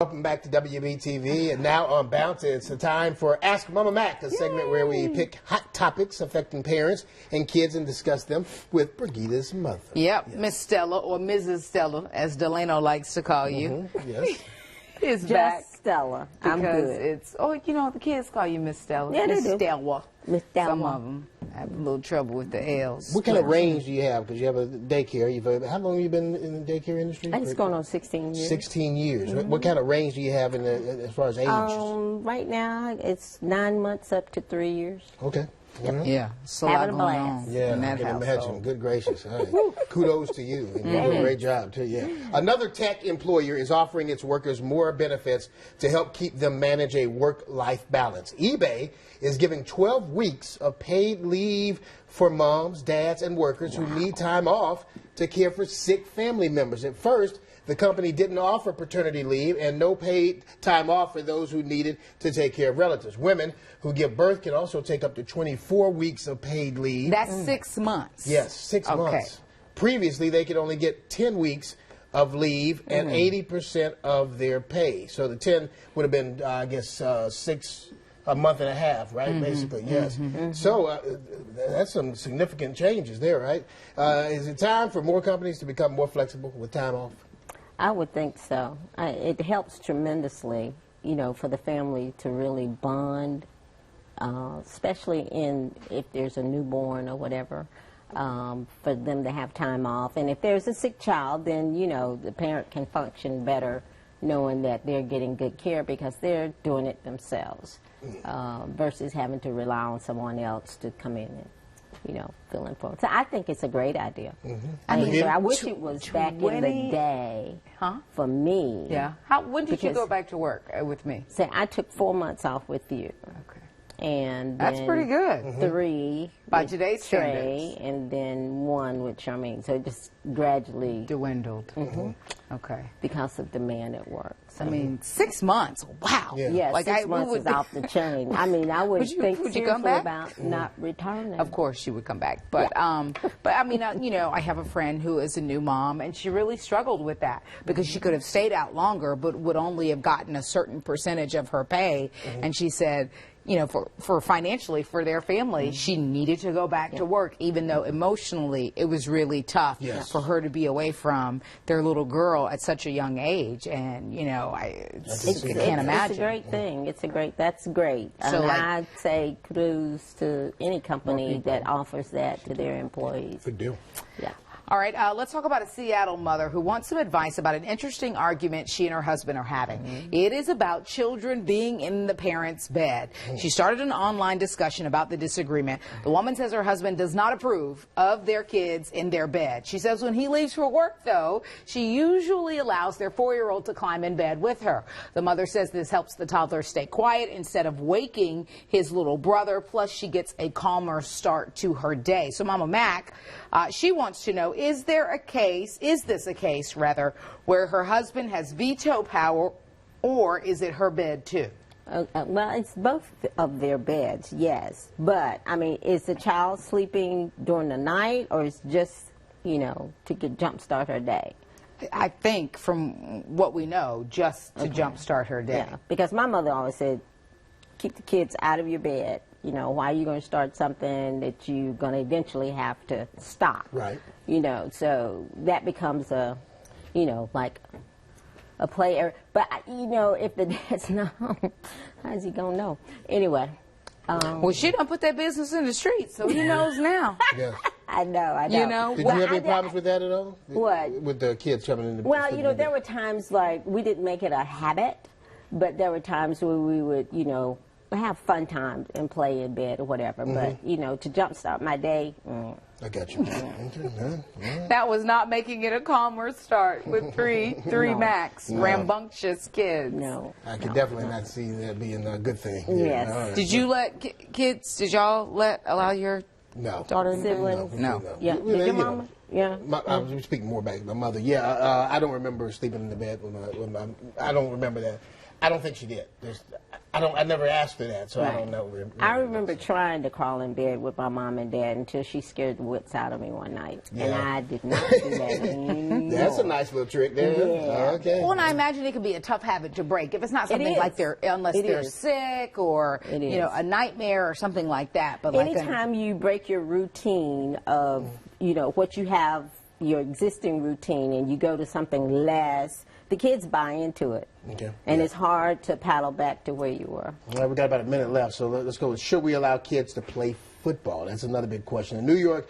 Welcome back to WBTV, and now on Bounce, it's the time for Ask Mama Mack, a segment where we pick hot topics affecting parents and kids and discuss them with Brigida's mother. Yep, Miss Stella, or Mrs. Stella, as Delano likes to call you. Yes. Is Just back. Stella. I'm Because good. it's, the kids call you Miss Stella. Yeah, they Miss do. Stella. Miss Stella. Some of them have a little trouble with the L's. What kind of range do you have? Because you have a daycare. How long have you been in the daycare industry? It's going on 16 years. 16 years. What kind of range do you have as far as age? Right now, it's 9 months up to 3 years. Okay. Yeah, it's a lot Having a going blast. on Yeah, in I that can household. imagine. Good gracious. All right. Kudos to you. And you do a great job, too. Yeah. Another tech employer is offering its workers more benefits to help keep them manage a work-life balance. eBay is giving 12 weeks of paid leave for moms, dads, and workers who need time off to care for sick family members. At first, the company didn't offer paternity leave and no paid time off for those who needed to take care of relatives. Women who give birth can also take up to 24 weeks of paid leave. That's 6 months. Yes, 6 months. Previously, they could only get 10 weeks of leave and 80% of their pay. So the 10 would have been, I guess, a month and a half, right? Basically, yes. So that's some significant changes there, right? Is it time for more companies to become more flexible with time off? I would think so. It helps tremendously, for the family to really bond, especially if there's a newborn or whatever, for them to have time off. And if there's a sick child, then, the parent can function better knowing that they're getting good care because they're doing it themselves, versus having to rely on someone else to come in and fill in for them. So I think it's a great idea. I wish it was back in the day for me. Yeah. When did you go back to work with me? Say, I took 4 months off with you. Okay. And That's pretty good. 3 By with today's Trey, standards. and then 1 with Charmaine. So it just gradually Dwindled. Okay. because of demand at work. So. I mean, 6 months. Wow. Yeah, Like 6 months is off the chain. I mean, I would think would you come seriously back? about not returning. Of course she would come back. But I mean, I have a friend who is a new mom, and she really struggled with that because she could have stayed out longer, but would only have gotten a certain percentage of her pay. And she said, for financially, for their family, she needed to go back to work, even though emotionally it was really tough for her to be away from their little girl at such a young age. And, I can't imagine. It's a great thing. That's great. So, and I'd say kudos to any company that offers that to their employees. Good deal. Yeah. All right, let's talk about a Seattle mother who wants some advice about an interesting argument she and her husband are having. It is about children being in the parents' bed. She started an online discussion about the disagreement. The woman says her husband does not approve of their kids in their bed. She says when he leaves for work, though, she usually allows their 4-year-old to climb in bed with her. The mother says this helps the toddler stay quiet instead of waking his little brother. Plus, she gets a calmer start to her day. So Mama Mack, she wants to know, is this a case, where her husband has veto power, or is it her bed too? Well, it's both of their beds, yes. But, I mean, is the child sleeping during the night, or is just, to jumpstart her day? I think, from what we know, just to jumpstart her day. Yeah, because my mother always said, keep the kids out of your bed. Why are you going to start something that you're going to eventually have to stop? Right. So that becomes like a play area. But, if the dad's not home, how's he going to know? Anyway. Well, she don't put that business in the street, so he knows now. Yes. I know. Did you have any problems with that at all? What? With the kids coming in the Well, there were times like we didn't make it a habit, but there were times where we would, have fun times and play in bed or whatever. But, to jumpstart my day. I got you. That was not making it a calmer start with three Macks, rambunctious kids. No. I could definitely not see that being a good thing. Yes. All right. Did you let kids, did y'all allow your daughter and siblings? No. Yeah. Did your mama? Yeah. I was speaking more about my mother. Yeah, I don't remember sleeping in the bed with my I don't remember that. I don't think she did. I never asked her that, so I don't know. I remember trying to crawl in bed with my mom and dad until she scared the wits out of me one night. Yeah. And I did not do that anymore. That's a nice little trick there. Yeah. Okay. Well, and I imagine it can be a tough habit to break if it's not something like unless they're sick or a nightmare or something like that. But anytime you break your routine of what you have, your existing routine, and you go to something less, the kids buy into it. Okay. And it's hard to paddle back to where you were. All right, we got about a minute left, so let's go. Should we allow kids to play football? That's another big question. A New York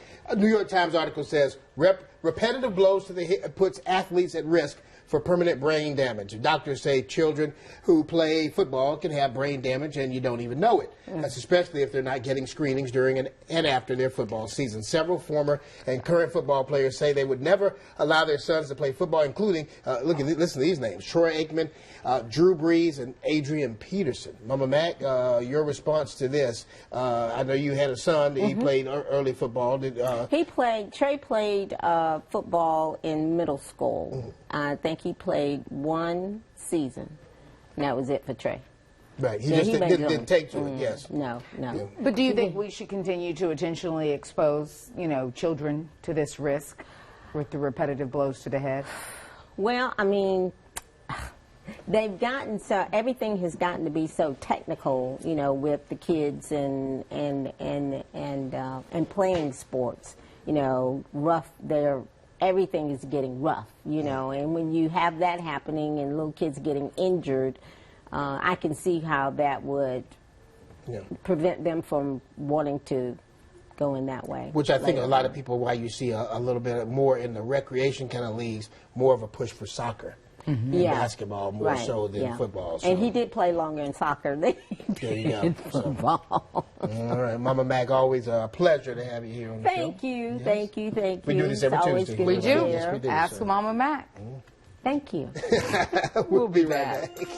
Times article says repetitive blows to the hip puts athletes at risk for permanent brain damage. Doctors say children who play football can have brain damage and you don't even know it. That's especially if they're not getting screenings during and after their football season. Several former and current football players say they would never allow their sons to play football, including, listen to these names, Troy Aikman, Drew Brees, and Adrian Peterson. Mama Mack, your response to this, I know you had a son, he played early football. Trey played football in middle school. I think he played one season, and that was it for Trey. Right, he just didn't take to it, yes. No. Yeah. But do you think we should continue to intentionally expose, children to this risk with the repetitive blows to the head? Well, I mean, everything has gotten to be so technical, with the kids and playing sports. Everything is getting rough, and when you have that happening and little kids getting injured, I can see how that would prevent them from wanting to go in that way. Which I think a lot of people, why you see a little bit more in the recreation kind of leagues, more of a push for soccer. And basketball more so than football. So. And he did play longer in soccer than he did in football. All right, Mama Mack, always a pleasure to have you here on the show. Thank you. We do this every Tuesday. We do. Yes, we do. Ask Mama Mack. Thank you. We'll be right back.